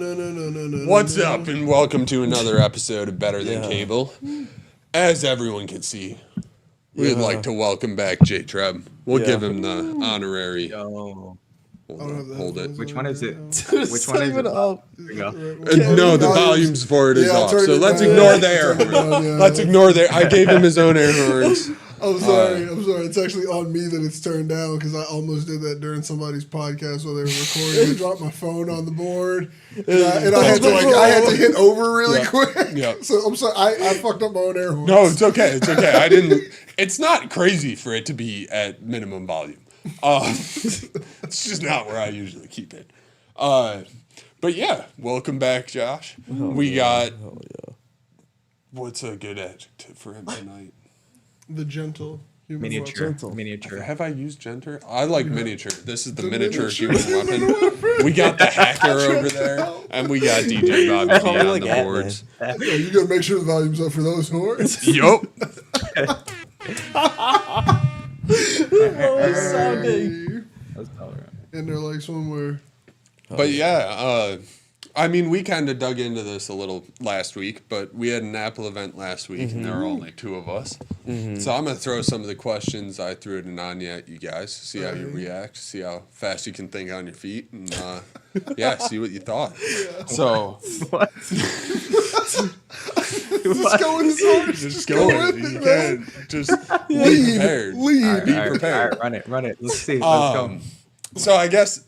no. What's up, and welcome to another episode of Better Than Cable. As everyone can see, we'd like to welcome back J-Treb. We'll give him the honorary. Hold it. Which one is it? Which one is it? Up. No, the volumes for it is off. So let's down. ignore the air horn. Let's ignore the. I gave him his own air horns. I'm sorry. It's actually on me that it's turned down because I almost did that during somebody's podcast while they were recording. I dropped my phone on the board, and I had to hit over really quick. Yeah. So I'm sorry. I fucked up my own air horns. No, it's okay. It's okay. I didn't. It's not crazy for it to be at minimum volume. It's just not where I usually keep it. But yeah, welcome back, Josh. We got. What's a good adjective for him tonight? The gentle human Miniature. weapon. Miniature. Have I used genter? I like miniature. This is the miniature human weapon. We got the hacker over there, and we got DJ Bobby D on the boards. Yeah, you gotta make sure the volume's up for those horns. Yup. And they're like somewhere. But yeah, I mean, we kind of dug into this a little last week, but we had an Apple event last week, and there were only two of us. So I'm going to throw some of the questions I threw at Ananya at you guys, see how you react, see how fast you can think on your feet, and see what you thought. Yeah. So, What? Just go with his horns. just go with it. You can't just be prepared. Lead. Be prepared. All right, run it. Let's see. Let's go. So I guess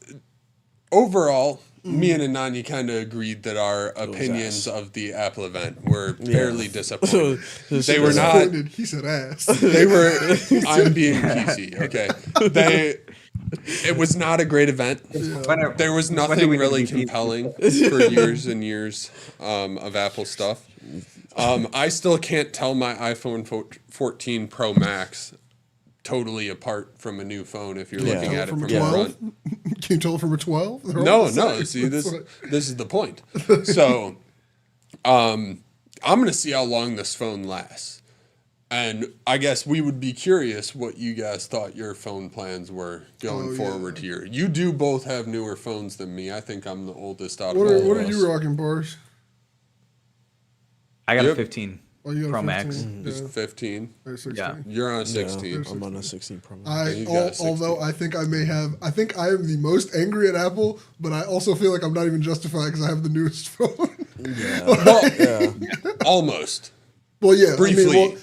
overall, me and Ananya kind of agreed that our opinions of the Apple event were fairly disappointing. They were not. He said ass. They were. I'm being PC. Okay. It was not a great event. Yeah. There was nothing really compelling for years and years of Apple stuff. I still can't tell my iPhone 14 Pro Max totally apart from a new phone if you're looking at it from the front. Can you tell it from a 12? No. See, this is the point. So, I'm going to see how long this phone lasts. And I guess we would be curious what you guys thought your phone plans were going forward here. You do both have newer phones than me. I think I'm the oldest out of all of us. What are you rocking, Bars? I got a 15 Oh, you got Pro a Max. 15? It's 15. Or 16. Yeah. You're on a 16. I'm on a 16 Pro Max. Although I think I am the most angry at Apple, but I also feel like I'm not even justified because I have the newest phone. Almost. Well, yeah. Briefly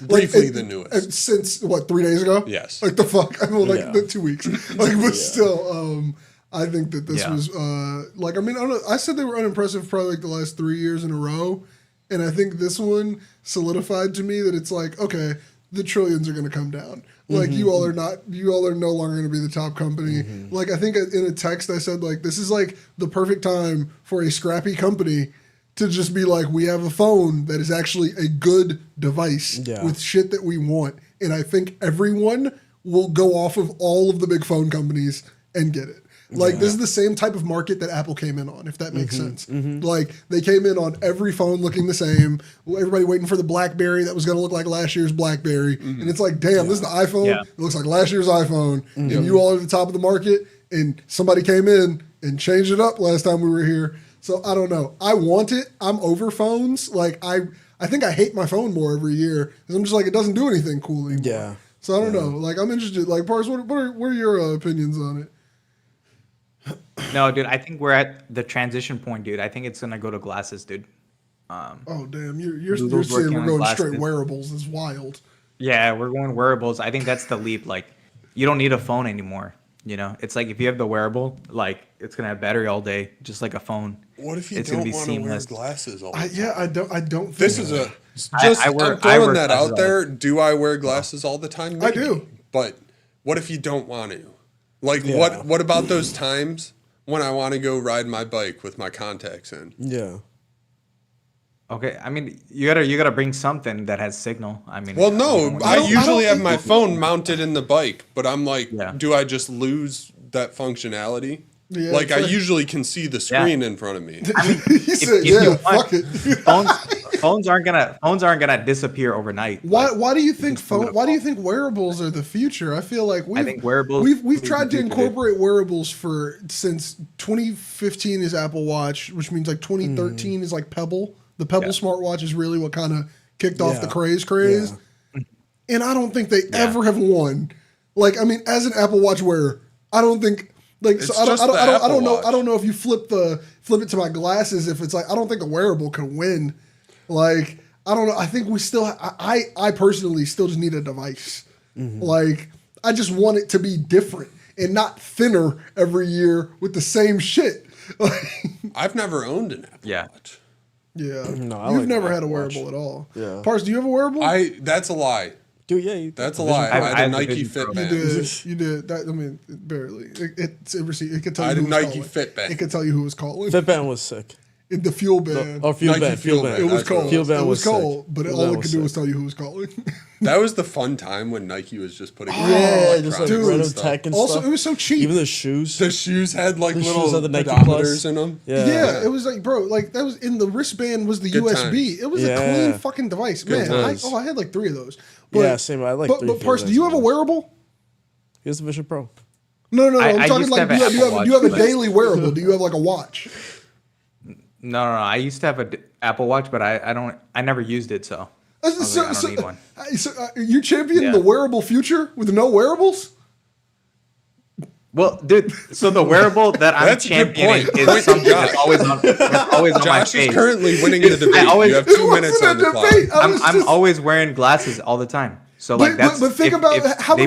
the newest. Since, 3 days ago? Yes. Like, the fuck? 2 weeks. But still, I think that this was, I don't know. I said they were unimpressive probably the last 3 years in a row. And I think this one solidified to me that it's like, okay, the trillions are going to come down. Like, you all are no longer going to be the top company. Like, I think in a text I said, like, this is like the perfect time for a scrappy company to just be like, we have a phone that is actually a good device with shit that we want. And I think everyone will go off of all of the big phone companies and get it. Like, this is the same type of market that Apple came in on, if that makes sense. Like, they came in on every phone looking the same. Everybody waiting for the BlackBerry that was going to look like last year's BlackBerry. And it's like, damn, this is the iPhone. Yeah. It looks like last year's iPhone. And you all are at the top of the market. And somebody came in and changed it up last time we were here. So, I don't know. I want it. I'm over phones. Like, I think I hate my phone more every year. Because I'm just like, it doesn't do anything cool anymore. Yeah. So, I don't know. Like, I'm interested. Like, Parks, what are your opinions on it? No, dude, I think we're at the transition point, dude. I think it's gonna go to glasses, dude. Oh damn, you're saying we're going straight wearables is wild. Yeah, we're going wearables. I think that's the leap. Like, you don't need a phone anymore. You know, it's like if you have the wearable, like it's gonna have battery all day, just like a phone. What if you don't want to wear glasses all the time? I don't. This is I'm throwing that out there. Do I wear glasses all the time? Maybe. I do. But what if you don't want to? Like, what about those times when I want to go ride my bike with my contacts in? Yeah. Okay, I mean, you gotta bring something that has signal. I mean, well, no, I usually have my phone mounted in the bike, but I'm like, do I just lose that functionality? Yeah, like, I usually can see the screen in front of me. I mean, if you want, phones aren't gonna disappear overnight. Why do you think Why do you think wearables are the future? I feel like I think wearables. we've tried to incorporate wearables since 2015 is Apple Watch, which means like 2013 is like Pebble. The Pebble smartwatch is really what kind of kicked off the craze. Yeah. And I don't think they ever have won. Like, I mean, as an Apple Watch wearer, I don't think like so I don't know. I don't know if you flip it to my glasses. If it's like, I don't think a wearable can win. Like, I don't know. I think we still. I personally still just need a device. Like, I just want it to be different and not thinner every year with the same shit. I've never owned an Apple Watch. Yeah, no, you've never had a wearable at all. Yeah, Pars, do you have a wearable? That's a lie. Dude, yeah, that's a lie. I had a Nike Fitband. You did. That, I mean, barely. It could tell you. I had a Nike Fitband. It could tell you who was calling. Fitband was sick. The fuel band. Fuel band. It was cold. Fuel band was cold, but all it could do was tell you who was calling. That was the fun time when Nike was just putting just like random tech and also, stuff. it was so cheap. Even the shoes. The shoes had like little Nike pedometers in them. Yeah, it was like, bro, like that was in the wristband was the Good USB. Times. It was a clean fucking device. Man, I had like 3 of those. But, same. I like. But Pars, do you have a wearable? He has the Vision Pro. No. I'm talking like do you have a daily wearable? Do you have like a watch? No. I used to have an Apple Watch, but I never used it, so I don't need one. So you champion the wearable future with no wearables? Well, dude, so the wearable that I'm championing is something that's always on my Josh face. is currently winning the debate. You have 2 minutes on the clock. I'm always wearing glasses all the time. So like that's. But think about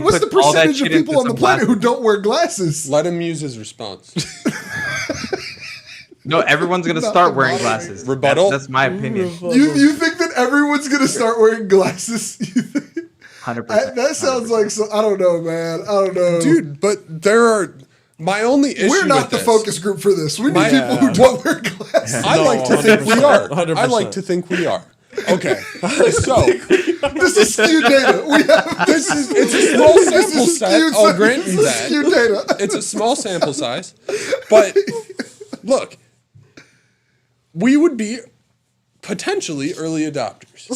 what's the percentage of people on the planet who don't wear glasses? Let him use his response. No, everyone's gonna start wearing glasses. Rebuttal. That's my opinion. You think that everyone's gonna start wearing glasses? 100%. That sounds like so. I don't know, man. I don't know, dude. But there are my only issue. We're not the focus group for this. We need people who don't wear glasses. I like to think we are. 100%. I like to think we are. Okay, so this is skewed data. It's a small sample size. I'll grant you that. Skewed data. It's a small sample size, but look, we would be potentially early adopters.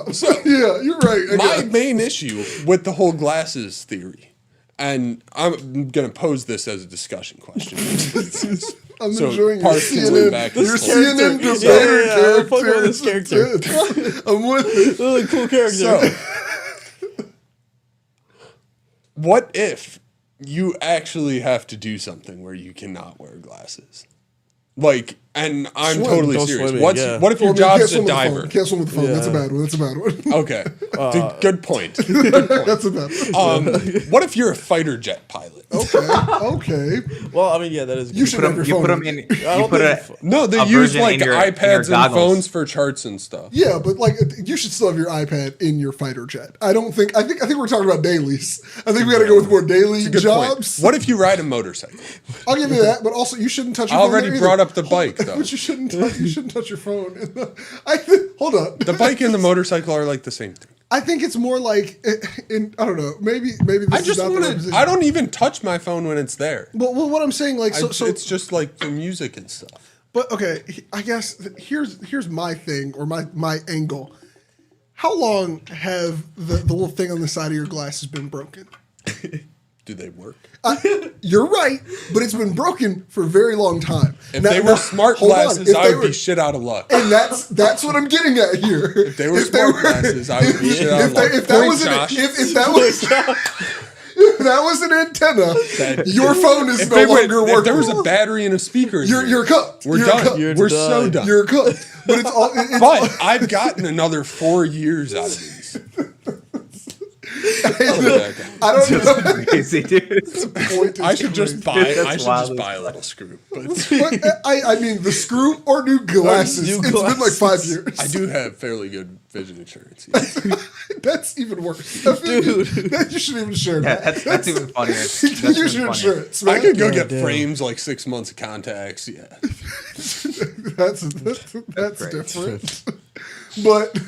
So yeah, you're right. My main issue with the whole glasses theory, and I'm gonna pose this as a discussion question. I'm enjoying your CNN, your CNN debater character. Fuck with this character. I'm with it. Really cool character. So, what if you actually have to do something where you cannot wear glasses? Like, and I'm totally serious. What if your job's a diver? You can't swim with the phone. Yeah. That's a bad one. Okay. Good point. That's a bad one. What if you're a fighter jet pilot? Okay. Well, I mean, yeah, that is good. You should have your phone. Put them in. They use like iPads and phones for charts and stuff. Yeah, but like you should still have your iPad in your fighter jet. I think we're talking about dailies. I think we got to go with more daily jobs. Point. What if you ride a motorcycle? I'll give you that, but also you shouldn't touch your phone. I already brought up the bike though. But you shouldn't touch your phone. Hold on. The bike and the motorcycle are like the same thing. I think it's more like, I don't know. Maybe this is not the right position. I don't even touch my phone when it's there. Well, what I'm saying, like, so it's just like for music and stuff. But okay, I guess here's my thing or my angle. How long have the little thing on the side of your glasses been broken? Do they work? You're right, but it's been broken for a very long time. If they were smart glasses, I would be shit out of luck. And that's what I'm getting at here. If they were smart glasses, I would be shit out of luck. If that was an antenna, your phone is no longer working. If there was a battery and a speaker, you're cooked. We're done. We're so done. You're cooked. But I've gotten another 4 years out of these. I don't know. Crazy, dude. I should just buy a little screw. But I mean, the screw or new glasses. It's been like 5 years. I do have fairly good vision insurance. That's even worse, dude. You shouldn't even share that. That's even funnier. Use your insurance. I could go get frames like 6 months of contacts. Yeah, that's different. But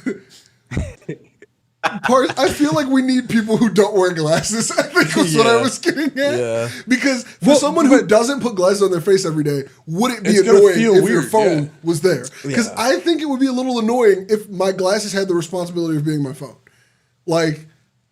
I feel like we need people who don't wear glasses. I think was what I was getting at. Yeah. Because for someone who doesn't put glasses on their face every day, would it be It's gonna annoying feel if your weird, phone was there? Because Yeah. I think it would be a little annoying if my glasses had the responsibility of being my phone. Like,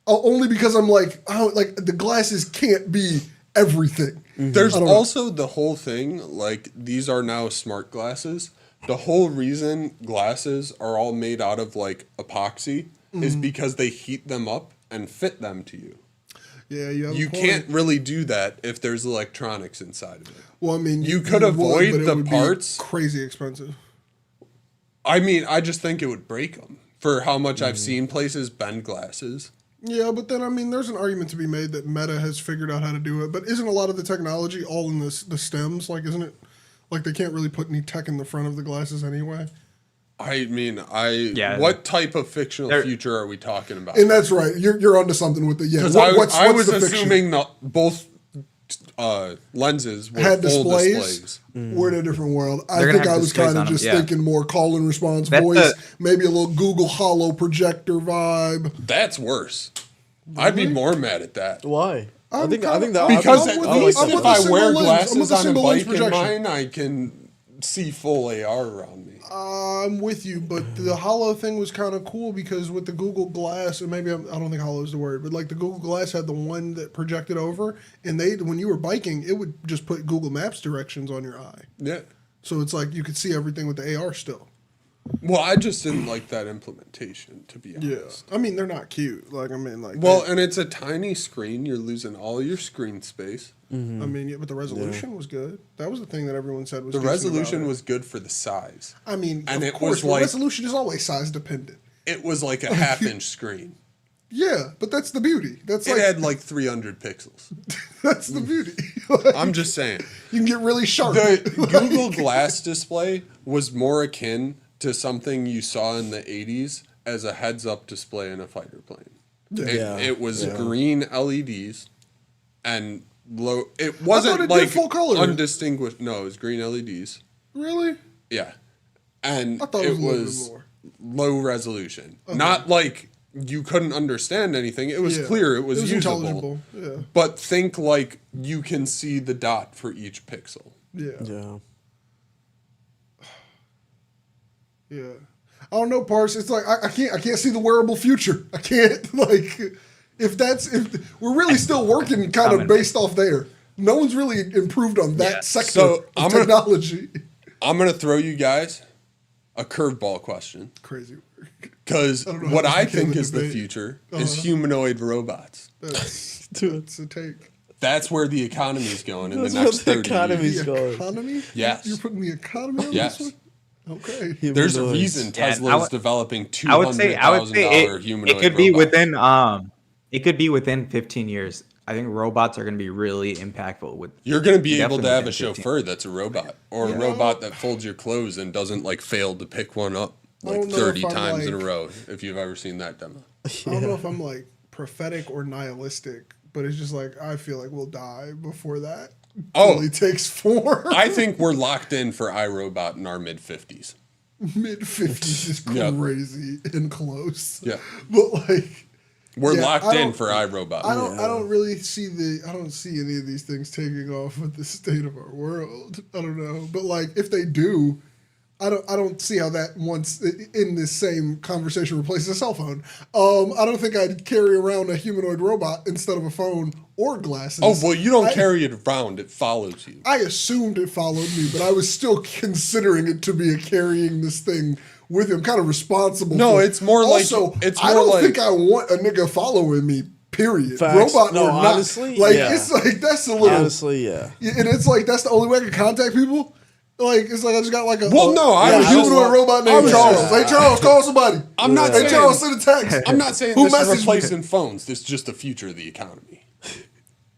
only because I'm like, oh, like the glasses can't be everything. There's I don't know. also the whole thing, like, these are now smart glasses. The whole reason glasses are all made out of, like, epoxy is because they heat them up and fit them to you. Yeah, you have a You point. can't really do that if there's electronics inside of it. Well, I mean, You could avoid but it the would be parts. crazy expensive. I mean, I just think it would break them for how much I've seen places bend glasses. Yeah, but then I mean, there's an argument to be made that Meta has figured out how to do it. But isn't a lot of the technology all in the stems? Like, isn't it like they can't really put any tech in the front of the glasses anyway? I mean, Yeah. what type of fictional There- future are we talking about? And that's right. You're onto something with the yeah. Because I was assuming that both lenses were had full displays. displays. We're in a different world. I They're gonna think have I was displays kind of on 'em, just yeah. thinking more call and response That's voice, the- maybe a little Google Holo projector vibe. That's worse. I'd be more mad at that. Why? I I'm think kinda- that Because I'm at with least I'm if with the I single wear lens. I'm with glasses the on a single lens bike in projection. mine, I can see full AR around me. I'm with you, but the Holo thing was kind of cool because with the Google Glass, and maybe I don't think Holo is the word, but like the Google Glass had the one that projected over, and when you were biking, it would just put Google Maps directions on your eye. Yeah. So it's like you could see everything with the AR still. Well, I just didn't like that implementation, to be honest. I mean, they're not cute. Like, I mean, like. Well, and it's a tiny screen. You're losing all your screen space. I mean, yeah, but the resolution was good. That was the thing that everyone said was The decent about resolution it. was good for the size. I mean, and of it course, was the like- resolution is always size dependent. It was like a half-inch screen. Yeah, but that's the beauty. That's It like had like 300 pixels. that's the beauty. Like, I'm just saying. you can get really sharp. The Google Glass display was more akin to something you saw in the 80s as a heads-up display in a fighter plane. Yeah. It was green LEDs and low. It thought wasn't it did like full color. undistinguished. No, it was green LEDs. Really? Yeah, and I thought it was a little bit more. low resolution. Not like you couldn't understand anything. It was Yeah. clear. It was usable. intelligible. Yeah. But think like you can see the dot for each pixel. Yeah. Yeah. Yeah. I don't know, Parse. It's like I can't see the wearable future. I can't like if we're really still working kind of based off there. No one's really improved on that sector So, of I'm gonna- technology. I'm gonna throw you guys a curveball question Crazy. because don't know how what this I became think a is the debate. future is humanoid robots. That's a take. That's where the economy is going in That's the where next the 30 economy years. is The going. economy? Yes. You're putting the economy on Yes. this one? Okay. There's a Humanoids. reason Yeah, Tesla I is would- developing I would say $200,000 humanoid it could be robots. within it could be within 15 years. I think robots are going to be really impactful with You're going to be able Definitely to have a within 15. chauffeur that's a robot or a robot that folds your clothes and doesn't like fail to pick one up I like don't know 30 if I'm, times in a like- row if you've ever seen that demo. I don't know if I'm like prophetic or nihilistic, but it's just like I feel like we'll die before that Oh. really takes form. I think we're locked in for iRobot in our mid 50s. Mid-50s is Yeah. crazy and close. Yeah. But like We're Yeah, locked I in don't- for iRobot. I don't really see I don't see any of these things taking off with the state of our world. I don't know. But like if they do, I don't see how that once in this same conversation replaces a cell phone. I don't think I'd carry around a humanoid robot instead of a phone or glasses. Oh, well, you don't carry it around. It follows you. I assumed it followed me, but I was still considering it to be carrying this thing with him, kind of responsible. No, for it. it's more like- Also, it's I more don't like- think I want a nigga following me. Period. Facts. Robot No, or not. honestly, like yeah. it's like that's a little. Honestly, yeah. And it's like that's the only way I can contact people. Like it's like I just got like a Well, no, I a was humanoid just- robot I named was Charles. just- Hey Charles, call somebody. I'm not Hey saying- Charles, send a text. I'm not saying Who this is messaged me? replacing phones. This is just the future of the economy.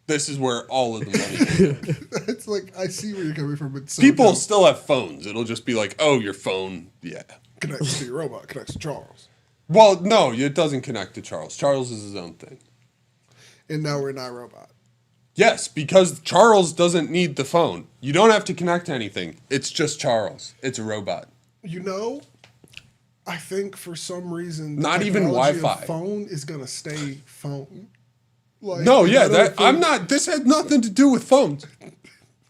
This is where all of the money goes. It's like I see where you're coming from. But so People dumb. still have phones. It'll just be like, oh, your phone. Yeah. Connects to your robot. Connects to Charles. Well, no, it doesn't connect to Charles. Charles is his own thing. And now we're in iRobot. Yes, because Charles doesn't need the phone. You don't have to connect to anything. It's just Charles. It's a robot. You know, I think for some reason, the Not even technology of Wi-Fi. phone is gonna stay phone. Like, No, and yeah, I don't I'm think- not. This had nothing to do with phones.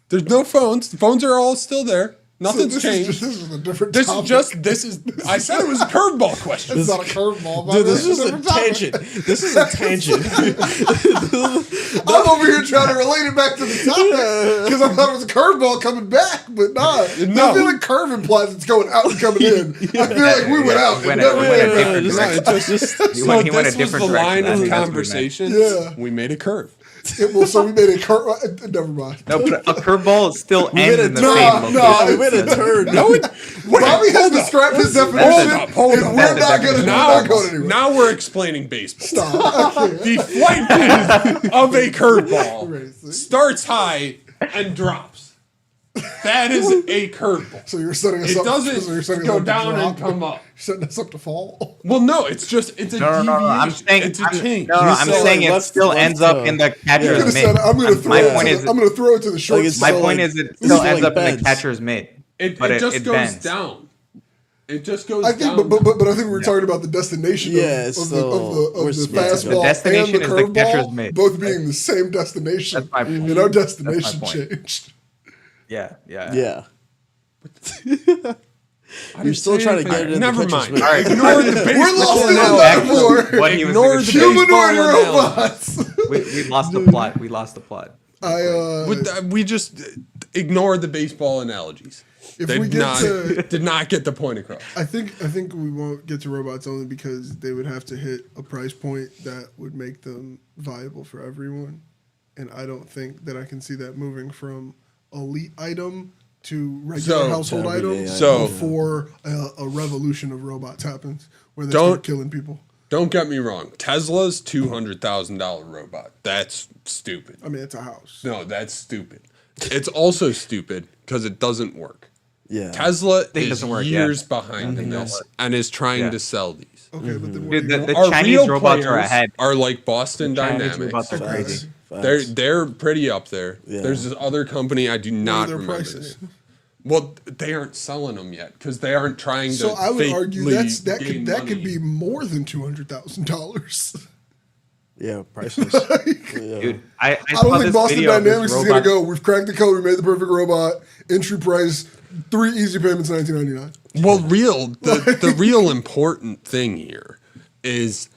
There's no phones. The phones are all still there. So Nothing's this changed. This is a different. This topic. is just. This is. I said it was a curveball question. It's not a curveball, Dude, this this is a different topic. tangent. This is a tangent. I'm over here trying to relate it back to the topic because I thought it was a curveball coming back, but not. No. I feel like curve implies it's going out and coming in. I feel like we went out. We and went a- never we went a went in. different direction. Just He went a this was different the direction. line I of think that's what we meant. conversation. Yeah. We made a curve. So we made a curve. Never mind. No, but a curveball still ends in the no, same no, location. we made a turn. No, Bobby has to scrap his definition. Hold and up. we're not going anywhere. Now we're explaining baseball. Stop. I can't. The flight path of a curveball Racist. starts high and drops. That is a curveball. So you're setting us It up. so you're doesn't setting us go up to down and drop. come up. You're setting us up to fall. Well, no, it's a No, deviation. I'm saying, it's a change. I'm said, saying like, it left- still left ends up toe. in the I'm catcher's gonna mitt. I'm gonna throw My it. point To is, the, I'm gonna throw it to the short it's my side. point is, it This still is ends like up in the bends. catcher's mitt. It but just goes bends. down. It just goes I think, down. but I think we were talking about the destination Yeah, of so the where's- fastball The destination and is the the catcher's curveball, mitt. both being the same destination. That's my point. And our destination point. changed. Yeah. Yeah. I You're didn't still say trying to anything. get it in Never the catcher's mind. mitt. All right. Ignore the baseball We're lost in the analogy. metaphor. What he was Ignore gonna the say. Humanoid baseball analogy. robots. We lost the plot. We lost the plot. We just ignore the baseball analogies. If They we get to- did not get the point across. I think we won't get to robots only because they would have to hit a price point that would make them viable for everyone, and I don't think that I can see that moving from elite item to regular So- household everyday items So- before a revolution of robots happens where they start killing people. Don't get me wrong. Tesla's $200,000 robot. That's stupid. I mean, it's a house. No, that's stupid. It's also stupid because it doesn't work. Yeah. Tesla is doesn't work, years behind in this and is trying Yeah. to sell these. Okay, but then what Dude, do you the want? Our Chinese real robots are players ahead. are like Boston Chinese Dynamics. robots are Facts. crazy. Facts. They're pretty up there. Yeah. There's this other company I do What not are their remember. prices? Well, they aren't selling them yet because they aren't trying to. So I would argue fakely that gain could money. be more than $200,000. Yeah, priceless. Yeah. Dude, I I saw don't think this Boston video of this Dynamics is going robot- to go. We've cracked the code. We made the perfect robot. Entry price, 3 easy payments, $19.99. Well, the real important thing here is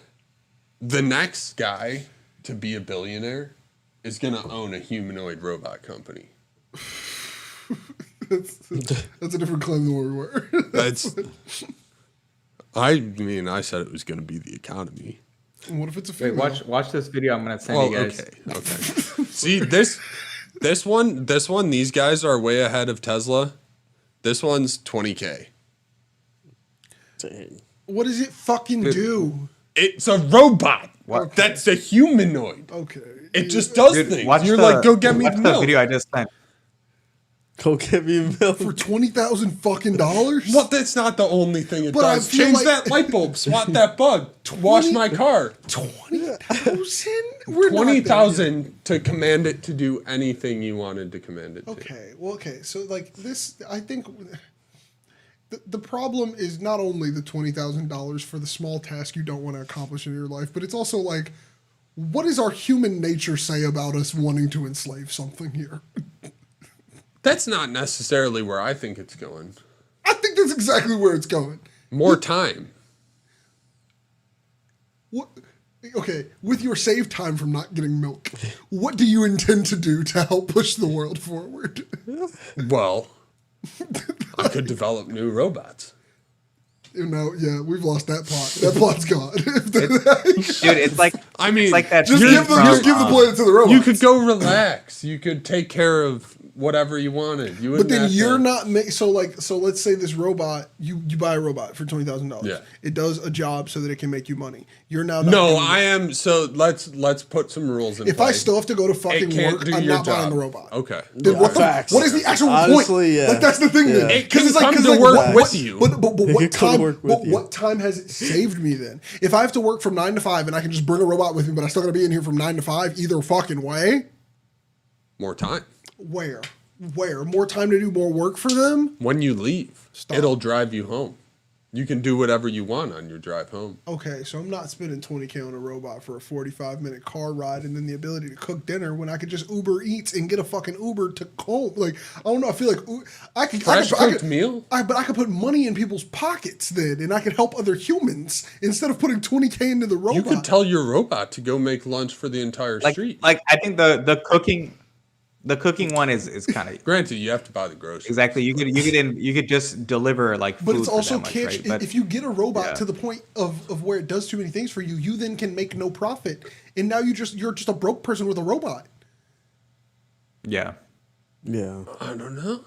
the next guy to be a billionaire is going to own a humanoid robot company. That's a different claim than where we were. That's. I mean, I said it was going to be the economy. And what if it's a Wait, female? watch this video. I'm gonna send Oh, you guys. okay. See this one. These guys are way ahead of Tesla. This one's $20K. Dang. What does it fucking do? It's a robot. What? That's a humanoid. Okay. It just does Dude, things. watch You're the, like, go get me watch the the milk. video I just sent. Go get me a milk. For $20,000 fucking dollars? Well, that's not the only thing it But I does. feel Change like- that light bulb. Swat that bug. Wash my car. 20,000? We're not 20,000 to command it to do anything you wanted to command it to. Okay. Well, okay. So like this, I think the problem is not only the $20,000 for the small task you don't want to accomplish in your life, but it's also like, what does our human nature say about us wanting to enslave something here? That's not necessarily where I think it's going. I think that's exactly where it's going. More time. What? Okay, with your save time from not getting milk, what do you intend to do to help push the world forward? Well, I could develop new robots. You know, yeah, we've lost that plot. That plot's gone. Dude, it's like I mean, it's like that. just scene give the from, just give the planet to the robots. You could go relax. You could take care of whatever you wanted. You But wouldn't then have you're to- not so let's say this robot, you buy a robot for $20,000. Yeah. It does a job so that it can make you money. You're now not No, doing I it. am. So let's put some rules in If place. I still have to go to It fucking can't work, do I'm your not buying job. the robot. Okay. Then Yeah, what, facts. what is the actual Honestly, point? yeah. Like that's the thing. Then. Yeah. It can it's come to like, work what- with you. But It what can come time? to work with But you. what time has it saved me then? If I have to work from 9 to 5 and I can just bring a robot with me, but I still got to be in here from 9 to 5, either fucking way. More time. Where more time to do more work for them? When you leave, Stop. it'll drive you home. You can do whatever you want on your drive home. Okay, so I'm not spending $20K on a robot for a 45-minute car ride and then the ability to cook dinner when I could just Uber Eats and get a fucking Uber to home. Like, I don't know. I feel like Fresh cooked meal? But I could put money in people's pockets then, and I could help other humans instead of putting $20K into the robot. You could tell your robot to go make lunch for the entire street. Like I think the cooking one is kind of Granted, you have to buy the groceries. exactly. You could just deliver like food. But it's for also that much, right? But if you get a robot yeah. to the point of where it does too many things for you, you then can make no profit, and now you're just a broke person with a robot. yeah. Yeah. I don't know.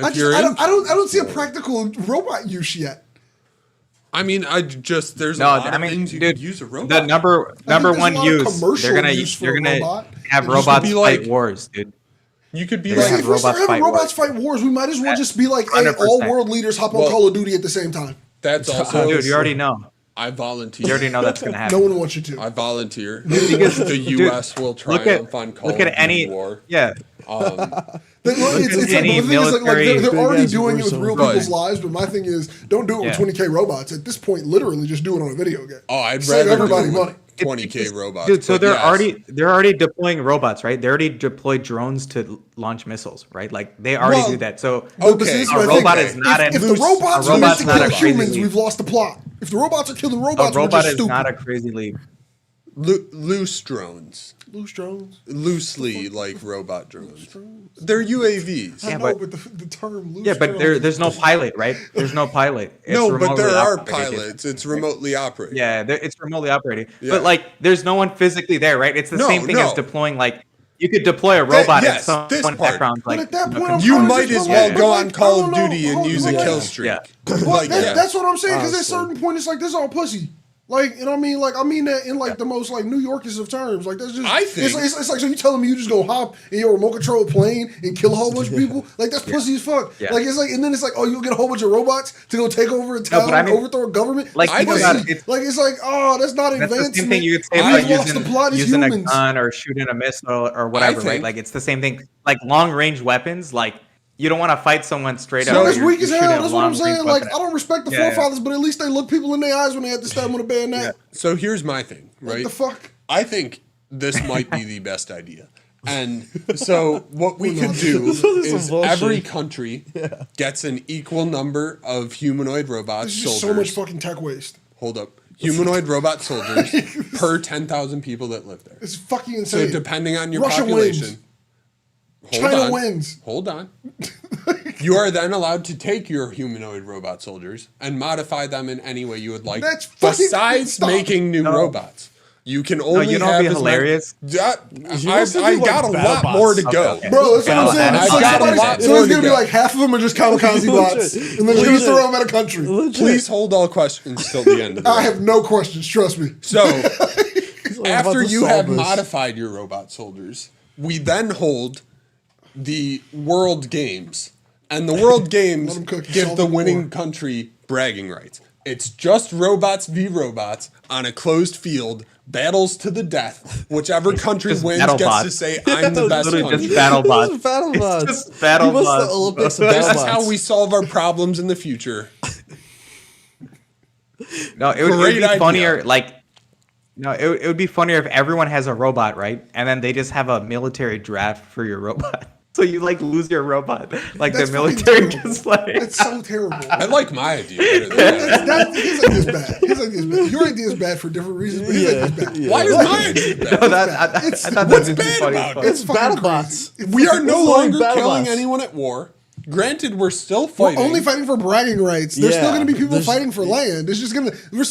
I don't see a practical robot use yet. I mean, there's a No, lot I of mean, things you dude, could use a robot. the number there's one a lot of use. commercial They're gonna use for you're a gonna robot. have It used to robots be fight like- wars, dude. You could be They're like, gonna If have we start robots having fight robots wars. fight wars, we might as well just be like, hey, 100%. all world leaders hop on Well- Call of Duty at the same time. that's also. Dude, you already know. I volunteer. You already know that's gonna happen. No one wants you to. I volunteer. Because, The U.S. will triumph on Call look of at any Duty war. yeah. It's like, any the thing is, like, they're Big already ass doing it with gruesome. real Right. people's lives, but my thing is, don't do it with Yeah. 20K robots. At this point, literally just do it on a video game. Oh, I'd Save rather everybody do money. 20K robots. Dude, so but they're yes. already deploying robots, right? They already deployed drones to launch missiles, right? Like they already Well, do that. So But see, Okay, this is a what I think. robot is not if an the robots a are meant robot's to not kill a crazy humans, leap. we've lost the plot. If the robots are killing A robots, we're robot just is stupid. not a crazy leap. Loose drones. Loose drones. Loosely like robot drones. They're UAVs. I Yeah, know, but- but the term loose Yeah, but drones. there's no pilot, right? There's no pilot. It's No, but remotely there are operated. pilots. It's remotely operated. Yeah, it's remotely operated. Yeah. But like, there's no one physically there, right? It's the No, same thing no. as deploying like you could deploy a robot yes, in someone's this part. background. But Like, at that you know, point, I'm You kinda might just as like, well but go like, on Call I of don't know, Duty and hold use a on, kill like- streak. Yeah. Like, yeah. That's what I'm saying. Because at a Honestly. certain point, it's like this is all pussy. Like, you know what I mean? Like, I mean that in like the most like New Yorkist of terms. Like, that's just. I think- it's like so you telling me you just go hop in your remote control plane and kill a whole bunch of people? Like that's pussy as fuck. Yeah. Like it's like, and then it's like, oh, you'll get a whole bunch of robots to go take over a town, but I mean- overthrow a government. Like, think pussy. about it. Like it's like, oh, that's not That's advancement. the same thing you could say We've about lost the plot as using a humans. gun or shooting a missile or whatever, think- right? Like it's the same thing. Like long range weapons, like you don't want to fight someone straight So up. No, where that's you're weak as shooting hell. a That's what I'm long-range saying. Like, weapon. I don't respect the Yeah, yeah. forefathers, but at least they look people in their eyes when they had to stab them with a bayonet. So here's my thing, What right? the fuck? I think this might be the best idea. And so what we could do This is is some bullshit. every country gets an equal number of humanoid robot There's just soldiers. so much fucking tech waste. Hold up. Humanoid robot soldiers per 10,000 people that live there. It's fucking So insane. depending on your Russia population. wins. Hold China on. wins. Hold on. You are then allowed to take your humanoid robot soldiers and modify them in any way you would like. That's fucking- besides stop. making new No. robots. You can only you know have what'd be as many- hilarious? I got a lot more to go. Okay. Bro, that's what I'm saying. I've It's like got a somebody's- lot so more it's to gonna be go. like half of them are just kamikaze bots, and then you're gonna throw them at a country. Please hold all questions till the end of the I have no questions. Trust me. So, about after to you solve have this. modified your robot soldiers, we then hold the World Games. And the World Games Let 'em cook and give solve the the winning war. country bragging rights. It's just robots v robots on a closed field, battles to the death. Whichever country just wins battle gets bots. to say, I'm the best Literally country. just battle bots. This is battle bots. just battle Give us bots. the Olympics of This battle is bots. how we solve our problems in the future. No, it would Great be idea. funnier. Like, no, it would be funnier if everyone has a robot, right? And then they just have a military draft for your robot. So you like lose your robot, like That's the fucking military terrible. just like. It's so terrible. I like my idea better than that. His idea is bad. His idea is bad. Your idea is bad for different reasons, but his idea is bad. Yeah. Why is my idea bad? No, I thought what's that was bad funny as about fuck. it? It's fucking battle crazy. bots. We are no It's like longer battle killing bots. anyone at war. Granted, we're still We're fighting. only fighting for bragging rights. There's still Yeah. going to be people There's- fighting for land. We're still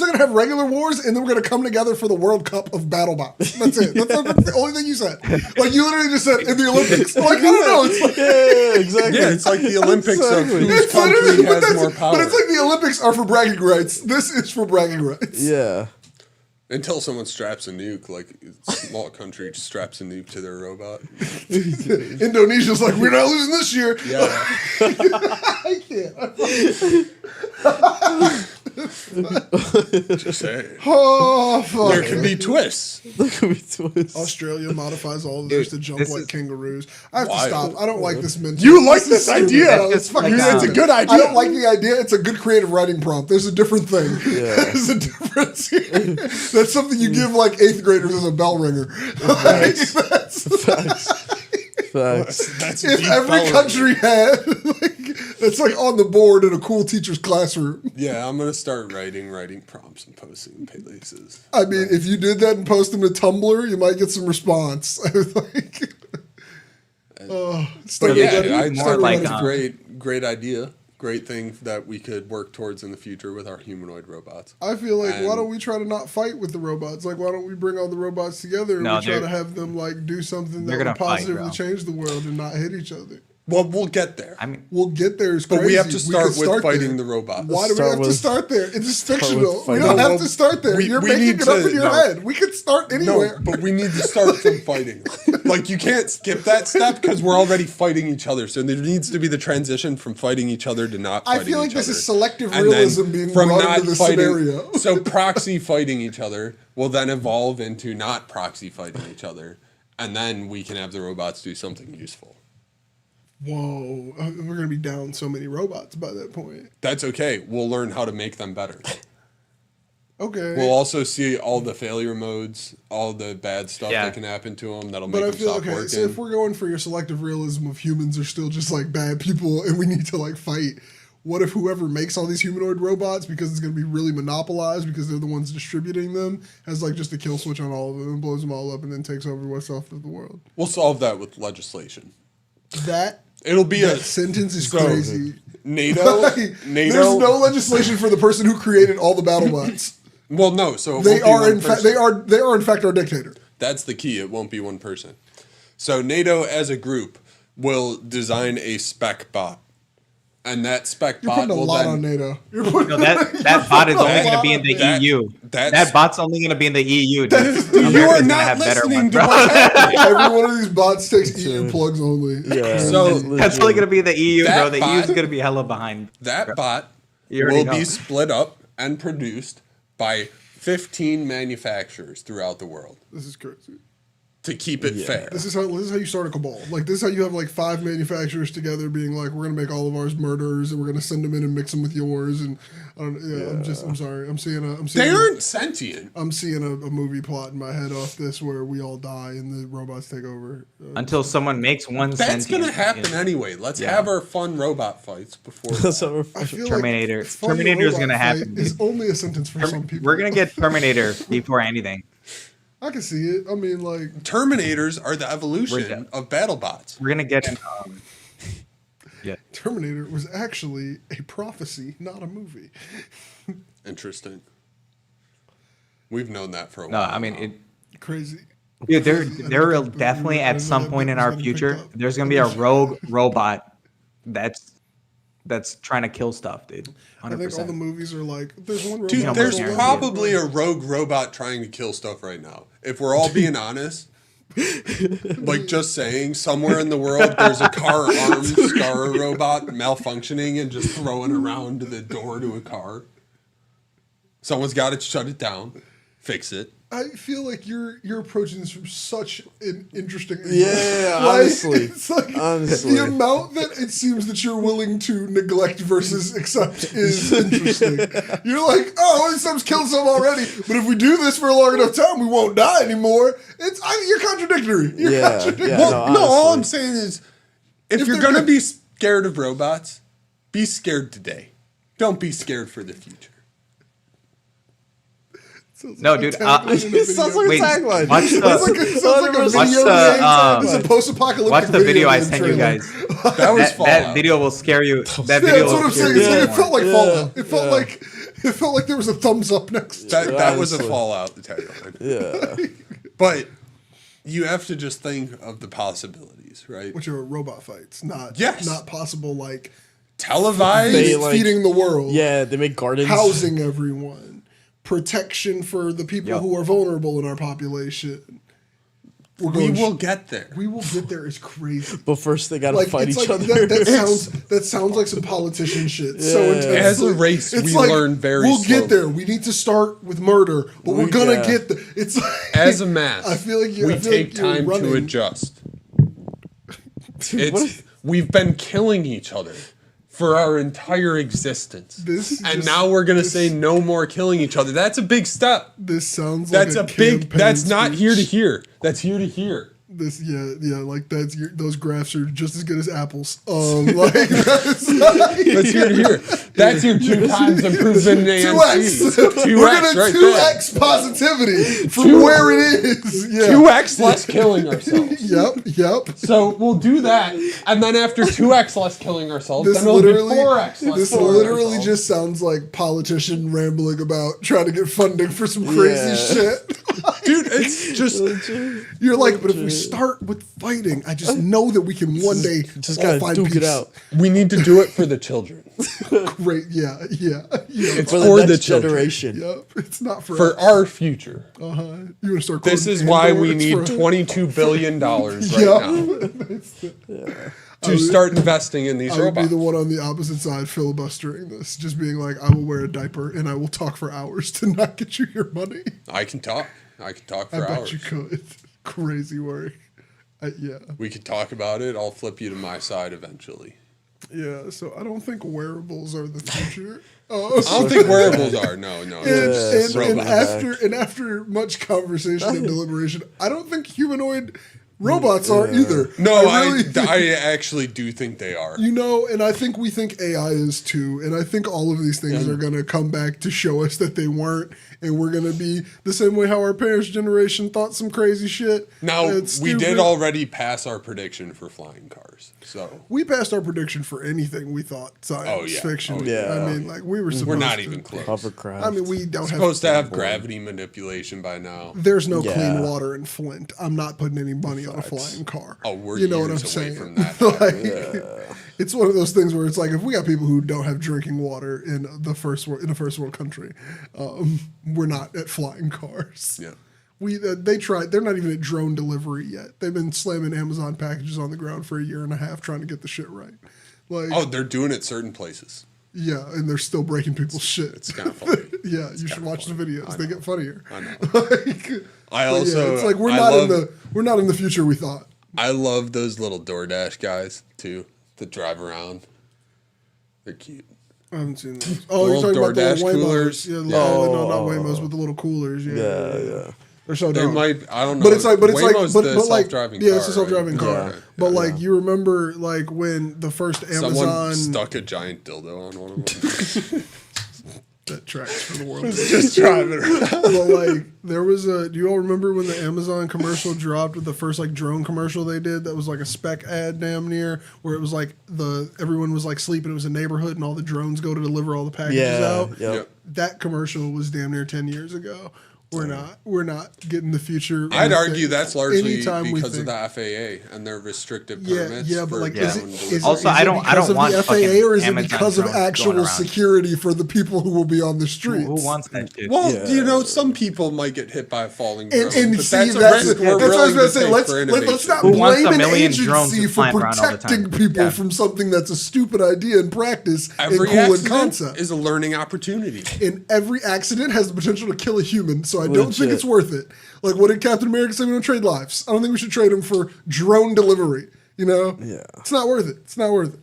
going to have regular wars, and then we're going to come together for the World Cup of battle bots. That's it. That's the only thing you said. Like you literally just said in the Olympics. Like I don't know. It's like Yeah, exactly. Yeah, it's like the Olympics Exactly. of whose it's country literally, has more power. but it's like the Olympics are for bragging rights. This is for bragging rights. Yeah. Until someone straps a nuke, like a small country straps a nuke to their robot. Indonesia's like we're not losing this year. Yeah. I can't. Just saying. Oh, fuck. There could be twists. That could be twists. Australia modifies all of this to jump like kangaroos. I have to wild. stop. I don't like this mental. You like is this stupid. idea. No, it's fucking It's a stupid. good idea. I don't like the idea. It's a good creative writing prompt. There's a different thing. Yeah. There's a difference here. That's something you give like 8th graders as a bell ringer. Facts. That's If deep every bell country had that's like on the board in a cool teacher's classroom. Yeah, I'm gonna start writing prompts and posting places. I mean, if you did that and post them to Tumblr, you might get some response. I was like, But yeah, I more like, it's a great idea, great thing that we could work towards in the future with our humanoid robots. I feel like, why And- don't we try to not fight with the robots? Like, why don't we bring all the robots together and No, we try they're- to have them like do something that they're would gonna fight, positively bro. change the world and not hit each other? Well, we'll get there. I mean, We'll get there as crazy. But we have to could start with start fighting there. the robots. Why do we Start have to with- start there? It's start with fictional. We fighting. don't have No, to start there. we You're need making it up to- in your no. head. We could start anywhere. No, but we need to start from fighting. Like, you can't skip that step because we're already fighting each other. So there needs to be the transition from fighting each other to not I fighting feel like each this other. is selective And then realism being from brought not into this fighting- scenario. So proxy fighting each other will then evolve into not proxy fighting each other. And then we can have the robots do something useful. Whoa, we're gonna be down so many robots by that point. That's okay. We'll learn how to make them better. Okay, We'll also see all the failure modes, all the bad stuff Yeah. that can happen to them that'll but make I them feel stop okay. working. So if we're going for your selective realism of humans are still just like bad people and we need to like fight, what if whoever makes all these humanoid robots, because it's gonna be really monopolized because they're the ones distributing them, has like just a kill switch on all of them and blows them all up and then takes over what's left of the world? We'll solve that with legislation. That It'll be that a sentence is so- crazy. NATO. There's no legislation for the person who created all the battle bots. Well, no. So it They won't be are one in fact person. they are in fact our dictator. That's the key. It won't be one person. So NATO as a group will design a spec bot, and that spec You're bot putting a will lot then on NATO. You're putting no, that bot is only That- going to be in the that- EU. that's- That bot's only going to be in the EU. Dude. you America's are gonna not have better listening ones, to bro. what's happening. every one of these bots takes EU plugs only. Yeah. So That's only going to be the EU, That bro. The bot- EU's going to be hella behind. that bot You already will know. be split up and produced by 15 manufacturers throughout the world This is crazy. to keep it fair. This is how you start a cabal. Like this is how you have like 5 manufacturers together being like, we're gonna make all of ours murderers and we're gonna send them in and mix them with yours. And I don't. Yeah, I'm sorry. I'm seeing They aren't sentient. I'm seeing a movie plot in my head off this where we all die and the robots take over. Until someone makes one That's sentient, gonna happen you know. anyway. Let's Yeah. have our fun robot fights before. That's that. how we're I feel Terminator. Like fun Terminator is robot gonna fight happen. Is only a sentence for some people. We're going to get Terminator before anything. I can see it. I mean, like Terminators are the evolution done. of battle bots. We're going to get... yeah. Terminator was actually a prophecy, not a movie. Interesting. We've known that for a No, while. I mean, now. it, Crazy. dude, there will definitely at some point in our future, there's going to be a rogue robot that's trying to kill stuff, dude. 100%. I think all the movies are like, there's one robot. Dude, Yeah, there's guarantee it. probably a rogue robot trying to kill stuff right now. If we're all being honest, like just saying, somewhere in the world there's a car-armed Scar robot malfunctioning and just throwing around the door to a car. Someone's got to shut it down, fix it. I feel like you're approaching this from such an interesting angle. Yeah, Like, honestly. it's like Honestly. the amount that it seems that you're willing to neglect versus accept is interesting. You're like, oh, someone's killed some already, but if we do this for a long enough time, we won't die anymore. You're contradictory. You're Yeah, contradictory. yeah. Well, no, no, all I'm honestly. saying is, if you're they're going to good- be scared of robots, be scared today. Don't be scared for the future. Sounds No, like a dude, tagline in a It video sounds like Wait, a tagline. watch the- Sounds like a Watch video the, game. It's a post-apocalyptic Watch the video I game sent you trailer. guys. That was That Fallout. video will scare you. That Yeah, video that's what will I'm scare saying. you. It's like, it more. felt like Yeah, Fallout. It felt yeah. like there was a thumbs up next to it. That was a Honestly. Fallout tagline. Yeah. But you have to just think of the possibilities, right? Which are robot fights, not Yes. not possible like Televised. They, like- feeding the world, Yeah, they make gardens. housing everyone, protection for the people Yo. who are vulnerable in our population. We will get there. We will get there is crazy. But first, they gotta fight it's each like, other. That sounds like some politician shit. So intensely. As a race, It's we learn very We'll slowly. get there. We need to start with murder, but we're gonna get there. It's like, As a mass, I feel like we take time to adjust. We've been killing each other for our entire existence. Now we're gonna say no more killing each other. That's a big step. This sounds That's like a big. That's speech. not here to hear. That's here to hear. Like those graphs are just as good as apples. That's here to hear. That's your 2 times improvement in ANC. 2x. We're gonna right 2x there. positivity from where it is. Yeah. 2x less killing ourselves. Yep. So we'll do that, and then after 2x less killing ourselves, This then it'll be literally, 4x less this killing literally ourselves. just sounds like politician rambling about trying to get funding for some crazy shit. Dude, it's just You're like, but if we start with fighting, I just know that we can one day Just all gotta find duke peace. it out. we need to do it for the children. Great, yeah. It's For for the the next children. generation. Yep, it's not for For our future. You want to start? This quoting is why Andor? we It's need for- $22 billion right Yeah. now to start investing in these I would be robots. the one on the opposite side filibustering this, just being like, I will wear a diaper and I will talk for hours to not get you your money. I can talk for I bet hours. you could. Crazy work. Yeah. We could talk about it. I'll flip you to my side eventually. Yeah, so I don't think wearables are the future. I don't think wearables are. No. And after much conversation and deliberation, I don't think humanoid robots are either. No, I I actually do think they are. and I think we think AI is too, and I think all of these things are going to come back to show us that they weren't, and we're going to be the same way how our parents' generation thought some crazy shit. Now, It's we did stupid. already pass our prediction for flying cars. So We passed our prediction for anything we thought science fiction. yeah. I mean, like we were supposed we're not to. even close. Hovercraft. I mean, we don't Supposed to have. have gravity manipulation by now. There's no Yeah. clean water in Flint. I'm not putting any money on a flying car. Oh, we're you know what I'm years away saying? from that. Like, it's one of those things where it's like if we got people who don't have drinking water in a first world country, we're not at flying cars. Yeah. They tried. They're not even at drone delivery yet. They've been slamming Amazon packages on the ground for a year and a half trying to get the shit right. Like, Oh, they're doing it certain places. yeah, and they're still breaking people's shit. It's kind of funny. Yeah, you should watch the videos. They get funnier. I know. Like, I also. it's like we're I not in the future we thought. I love those little DoorDash guys too that drive around. They're cute. I haven't seen those. Oh, Little you're talking about the DoorDash little coolers? Waymos. Yeah, Yeah. no, not Waymos, but the little coolers. Yeah. They're so They dumb. might. I don't know. But it's like, Waymo's but the like, self-driving yeah, car, it's a self-driving right? car. Okay. But like, you remember like when the first Amazon Someone stuck a giant dildo on one of them. that tracks for the world. Just driving around. But like, there was a. Do you all remember when the Amazon commercial dropped with the first like drone commercial they did? That was like a spec ad, damn near, where it was like everyone was like sleeping. It was a neighborhood, and all the drones go to deliver all the packages out. Yep. That commercial was damn near 10 years ago. We're not getting the future. I'd argue that's largely Anytime we because of think- the FAA and their restrictive Yeah, permits. yeah, but for like, Yeah. is it, drone is delivery. it, Also, is I it don't because of want the FAA fucking or is it Amazon because of drones going actual around. security for the people who will be on the streets? Who wants that shit? Well, Yeah. you know, some people might get hit by a falling drone, And but see, that's a that's risk what we're I was willing going to to say. take Let's for not Who wants blame a an million drones agency just for flying around all the protecting time? people Yeah. from something that's a stupid idea in practice Every and cool in accident concept. is a learning opportunity. And every accident has the potential to kill a human, so I don't think Legit. it's worth it. Like, what did Captain America say? We don't trade lives. I don't think we should trade them for drone delivery. You know? Yeah. It's not worth it. It's not worth it.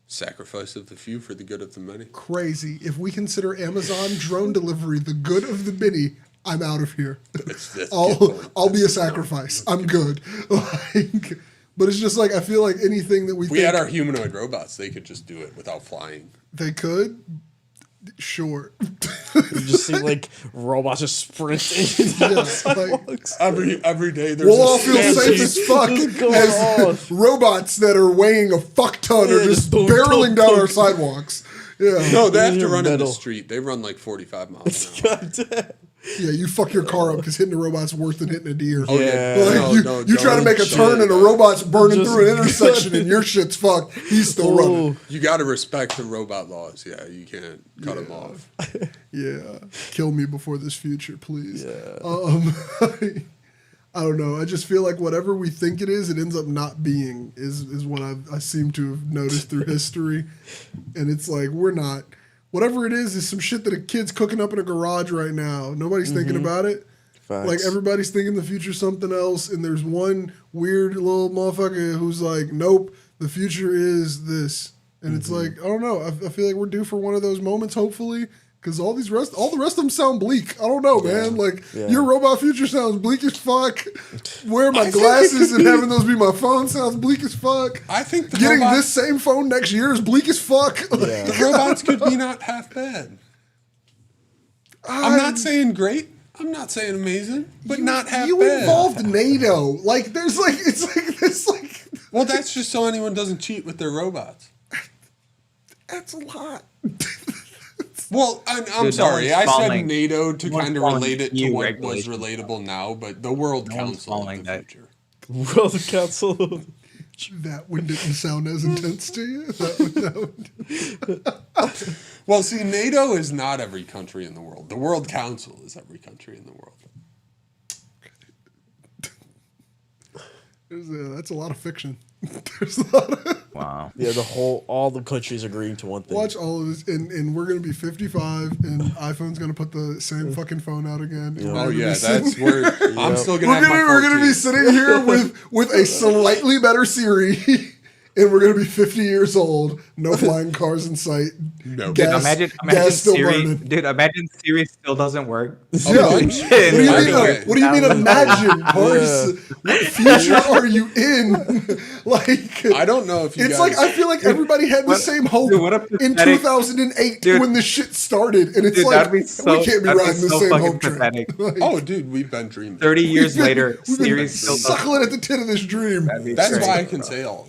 Sacrifice of the few for the good of the many. Crazy. If we consider Amazon drone delivery the good of the many, I'm out of here. That's I'll be a sacrifice. I'm good. Like, but it's just like I feel like anything that we We think had our humanoid robots; they could just do it without flying. they could. Sure. You just see like robots just sprinting. Yeah, like, Every day there's we'll a all feel stampede. safe as fuck What's going as robots that are weighing a fuck ton are Yeah, just just boom, barreling boom, down boom. our sidewalks. Yeah. No, they have to You're run in the metal. street. They run like 45 miles an hour. God damn. Yeah, you fuck your car up because hitting a robot's worse than hitting a deer. Oh, Yeah. Like, No, you try to don't make a shit. turn and a robot's burning Just- through an intersection and your shit's fucked. He's still running. You got to respect the robot laws. Yeah, you can't cut them off. Yeah. Kill me before this future, please. Yeah. I don't know. I just feel like whatever we think it is, it ends up not being. Is what I seem to have noticed through history, and it's like we're not. Whatever it is some shit that a kid's cooking up in a garage right now. Nobody's thinking about it. Facts. Like everybody's thinking the future's something else, and there's one weird little motherfucker who's like, nope, the future is this. And it's like, I don't know. I feel like we're due for one of those moments, hopefully, because all the rest of them sound bleak. I don't know, man. Like your robot future sounds bleak as fuck. Wearing my glasses and having those be my phone sounds bleak as fuck. I think getting this same phone next year is bleak as fuck. Yeah. The robots could be not half bad. I'm not saying great. I'm not saying amazing, but not half bad. You involved NATO. Like there's like it's like. Well, that's just so anyone doesn't cheat with their robots. That's a lot. Well, I'm sorry. I said NATO to kind of relate it to what was relatable now, but the World Council of the future. World Council. That one didn't sound as intense to you? That one. Well, see, NATO is not every country in the world. The World Council is every country in the world. That's a lot of fiction. There's a lot of... Wow. Yeah, all the countries agreeing to one thing. Watch all of this, and we're gonna be 55, and iPhone's gonna put the same fucking phone out again. Oh yeah, that's where I'm still gonna. We're gonna be sitting here with a slightly better Siri. And we're gonna be 50 years old. No flying cars in sight. No. Dude, imagine still Siri. burning. Dude, imagine Siri still doesn't work. Yeah. What do you mean? Imagine, Parse? What future are you in? Like, I don't know if you. It's like I feel like everybody had the same hope in 2008 when the shit started, and it's like we can't be riding the same hope train. Like, oh, dude, we've been dreaming. 30 years later, Siri's still suckling at the tip of this dream. That's why I can say all.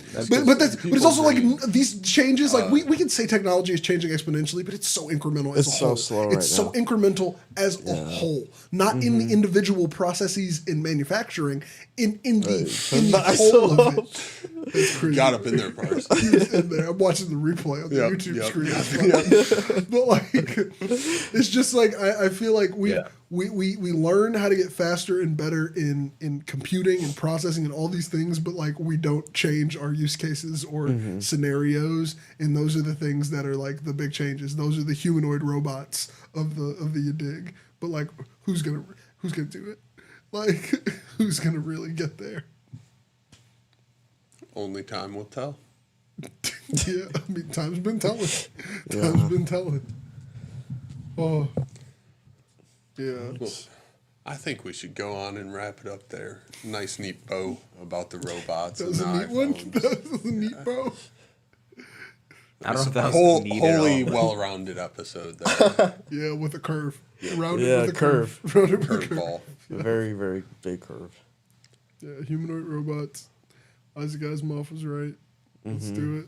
But it's also like these changes. Like we can say technology is changing exponentially, but it's so incremental as a whole. Slow it's so incremental as a whole, not in the individual processes in manufacturing. In the whole of it. It's crazy. Got up in there, Parse. I'm watching the replay on the YouTube screen. But like, it's just like I feel like we learn how to get faster and better in computing and processing and all these things, but like we don't change our use cases or scenarios, and those are the things that are like the big changes. Those are the humanoid robots of the you dig. But like, who's gonna do it? Like, who's gonna really get there? Only time will tell. Yeah, I mean, time's been telling. Time's been telling. Oh, yeah. Well, I think we should go on and wrap it up there. Nice, neat bow about the robots. That was a neat one. That was a neat bow. I don't know if that was neat at all. Wholly well-rounded episode there. Yeah, with a curve. Yeah, Rounded with a curve. curve. Rounded with a curve. Curveball. A very, very big curve. Yeah, humanoid robots. Isaac Asimov was right. Let's do it.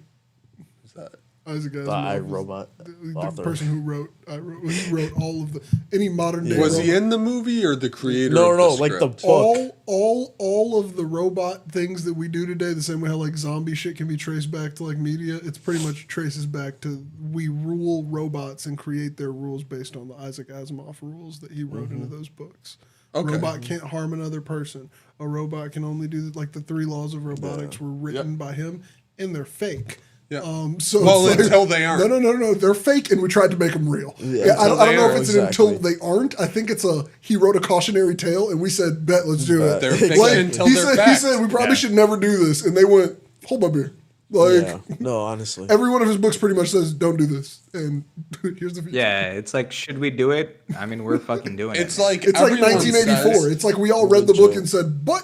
Who's that? Isaac Asimov. The iRobot The author. person who wrote he wrote all of any modern day. Was he in the movie or the creator? No, of the like the script? book. all of the robot things that we do today, the same way how like zombie shit can be traced back to like media, it's pretty much traces back to we rule robots and create their rules based on the Isaac Asimov rules that he wrote into those books. Okay. A robot can't harm another person. A robot can only do like the 3 laws of robotics were written by him, and they're fake. Yeah. So well, it's like, until they aren't. No, they're fake, and we tried to make them real. Yeah, I don't know if it's exactly. until they aren't. I think it's he wrote a cautionary tale, and we said, "Bet, let's do it." They're fiction until they're he said we probably should never do this, and they went, "Hold my beer." Like, no, honestly, every one of his books pretty much says, "Don't do this," and here's the future. Yeah, it's like, should we do it? I mean, we're fucking doing it. It's like 1984. It's like we all read the book and said, "But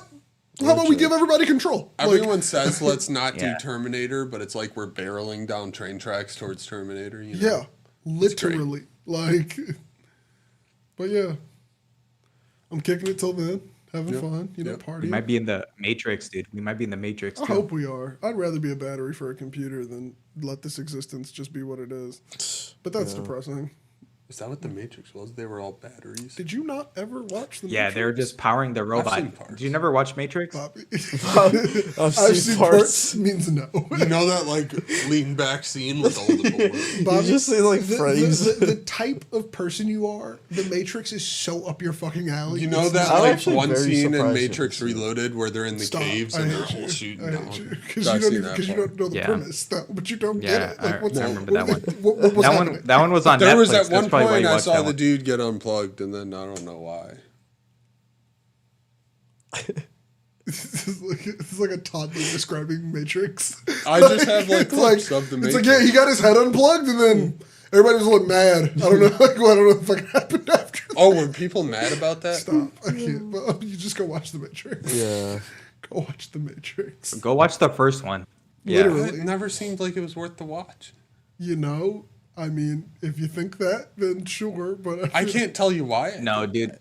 how about we give everybody control?" Everyone says let's not do Terminator, but it's like we're barreling down train tracks towards Terminator. You know? Yeah, literally. Like, but yeah, I'm kicking it till then, having fun, partying. We might be in the Matrix, dude. We might be in the Matrix, too. I hope we are. I'd rather be a battery for a computer than let this existence just be what it is. But that's depressing. Is that what the Matrix was? They were all batteries. Did you not ever watch the Yeah, Matrix? they were just powering the robot. seen parts. Did you never watch Matrix? Bobby. I've seen parts. means no. You know that like lean back scene with all the bullets? Bobby, just say, like, phrase. The type of person you are, the Matrix is so up your fucking alley. You know It's that not- I'm like actually one very scene in surprised Matrix you haven't seen Reloaded where they're in the Stop. caves I and hate they're all you. shooting I down. hate you because I've you don't seen even, that because you part. don't know the Yeah. premise, though, but you don't Yeah, get it. Like, what's I remember that one. What was happening? That one was on There Netflix. was at That's one probably why point you I watched saw that the one. dude get unplugged and then I don't know why. It's like a toddler describing Matrix. I just have like It's like, clips of the it's Matrix. like, yeah, he got his head unplugged and then everybody was like mad. I don't know, like, well, I don't know what fucking happened after that. Oh, were people mad about that? Stop. I can't. Well, you just go watch the Matrix. Yeah. Go watch the Matrix. Go watch the first one. Yeah. Literally. It never seemed like it was worth the watch. You know, I mean, if you think that, then sure. But I can't tell you why. No, dude.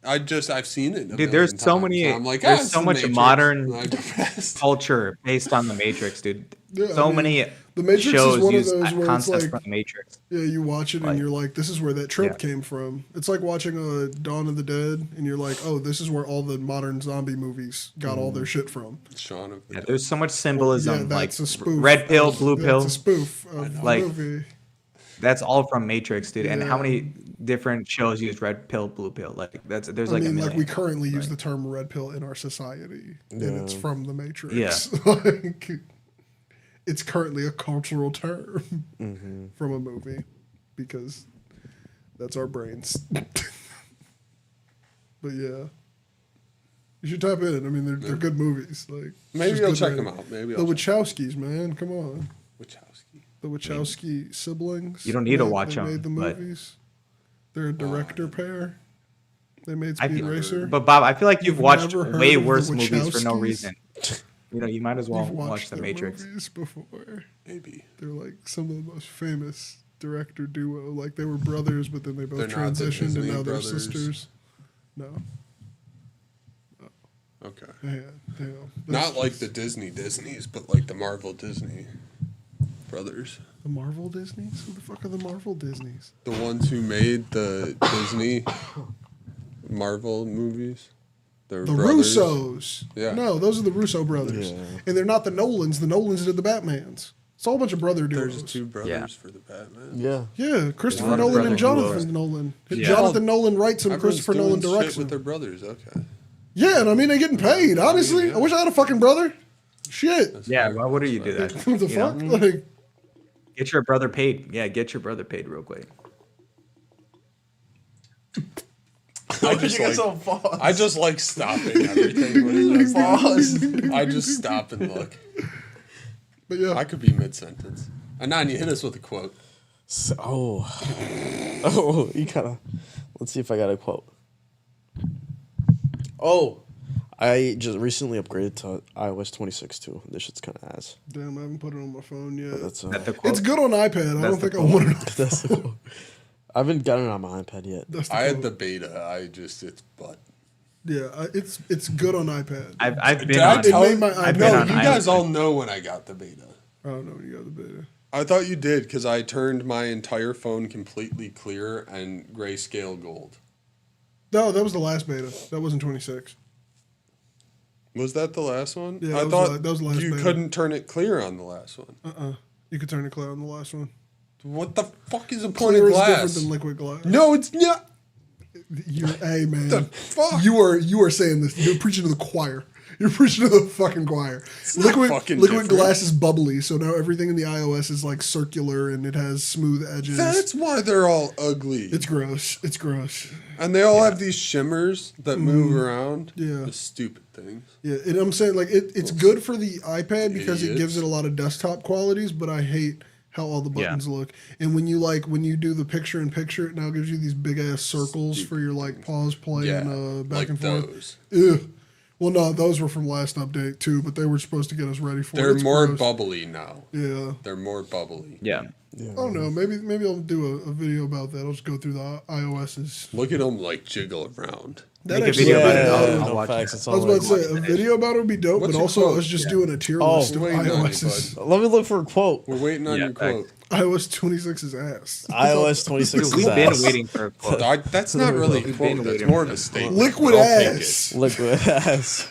I've seen it. Dude, there's so many. I'm like, There's it's so the much Matrix. modern And I depressed. culture based on the Matrix, dude. Yeah, So I mean, many The Matrix is shows one of use those where it's concepts like, from the Matrix. yeah, you watch it and Like- you're like, this is where that trope Yeah. came from. It's like watching Dawn of the Dead, and you're like, oh, this is where all the modern zombie movies got all their shit from. Shaun of the Yeah, Dead. there's so much symbolism, Yeah, like that's a spoof. red pill, blue That's pill. a spoof of the Like, movie. That's all from Matrix, dude. And how Yeah. many different shows use red pill, blue pill? Like there's I like a mean, million. like we currently use the term red pill in our society, and it's Yeah. from the Matrix. Yeah. Like, it's currently a cultural term Mm-hmm. from a movie because that's our brains. But yeah, you should type in. I mean, they're good movies. Like Maybe just I'll good check man. them out. Maybe The I'll check Wachowskis, man, come on. Wachowski. The Wachowski siblings. You don't need to They- watch they 'em, made the but- movies. They're a director pair. They made I Speed feel- Racer. But Bob, I feel like you've You've watched never heard way of the worse movies for no Wachowskis? reason. You know, you might as well You've watch watched The their Matrix. movies before. Maybe. They're like some of the most famous director duo. Like they were brothers, but then they both They're not the transitioned and Disney now they're brothers? sisters. No. Okay. Yeah. Damn. Not like the Disneys, but like the Marvel Disney brothers. the Marvel Disneys. Who the fuck are the Marvel Disneys? The ones who made the Disney Marvel movies. They're The brothers. Russos. Yeah. No, those are the Russo brothers, Yeah. and they're not the Nolans. The Nolans did the Batmans. It's all a bunch of brother duos. There's two brothers Yeah. for the Batman. Yeah. Yeah, Christopher Yeah. Nolan and Brother Jonathan duos. Nolan. Yeah. Jonathan Nolan writes them. Everyone's Christopher doing Nolan shit directs with them. their brothers. Okay. Yeah, and I mean they're getting paid. Honestly, I wish I had a fucking brother. Shit. Yeah, why would you do that? What the You know? fuck? Like, Get your brother paid. Yeah, get your brother paid real quick. I just like stopping everything. When it's like, I just stop and look. but yeah, I could be mid sentence. Ananya, hit us with a quote. So, you gotta. Let's see if I got a quote. Oh, I just recently upgraded to iOS 26 too. This shit's kind of ass. damn, I haven't put it on my phone yet. That's That the quote. It's good on iPad. I don't the think I want it. that's the quote. I haven't gotten it on my iPad yet. That's the I had quote. the beta. It's butt. Yeah, it's good on iPad. I've been Did I on. tell made you? my I've iPad- been No, on you guys iOS. all know when I got the beta. I don't know when you got the beta. I thought you did because I turned my entire phone completely clear and grayscale gold. No, that was the last beta. That wasn't 26. Was that the last one? Yeah, I that was thought the- that was the last you beta. couldn't turn it clear on the last one. You could turn it clear on the last one. What the fuck is a point Clear of is different glass? than liquid glass. No, it's not. Hey man, The fuck? you are saying this. You're preaching to the choir. You're preaching to the fucking choir. not Liquid fucking liquid different. glass is bubbly, so now everything in the iOS is like circular and it has smooth edges. That's why they're all ugly. It's gross. It's gross. And they all have these shimmers that move around. Yeah. The stupid things. Yeah, and I'm saying like it's good for the iPad because it gives Idiots. it a lot of desktop qualities, but I hate how all the buttons look. And when you do the picture in picture, it now gives you these big ass circles for your like pause, play, Yeah. and back like and forth. those. Ugh. Well, no, those were from last update too, but they were supposed to get us ready for it. They're It's more gross. bubbly now. Yeah. They're more bubbly. Yeah. I don't know. Maybe I'll do a video about that. I'll just go through the iOS's. Look at them like jiggle around. That Make a actually- video about it. Yeah, I'll watch facts, it. it's I was all about to like- say a video about it would be dope, What's but your also quote? us just doing a tier Oh, list of wait, no, iOS's. bud. Let me look for a quote. We're waiting on Yeah, your quote. iOS 26 is ass. iOS 26 Dude, is we've been ass. waiting for a quote. That's not really a We've been quote. That's waiting more for of a that. statement. Liquid but I'll take ass. it. Liquid ass.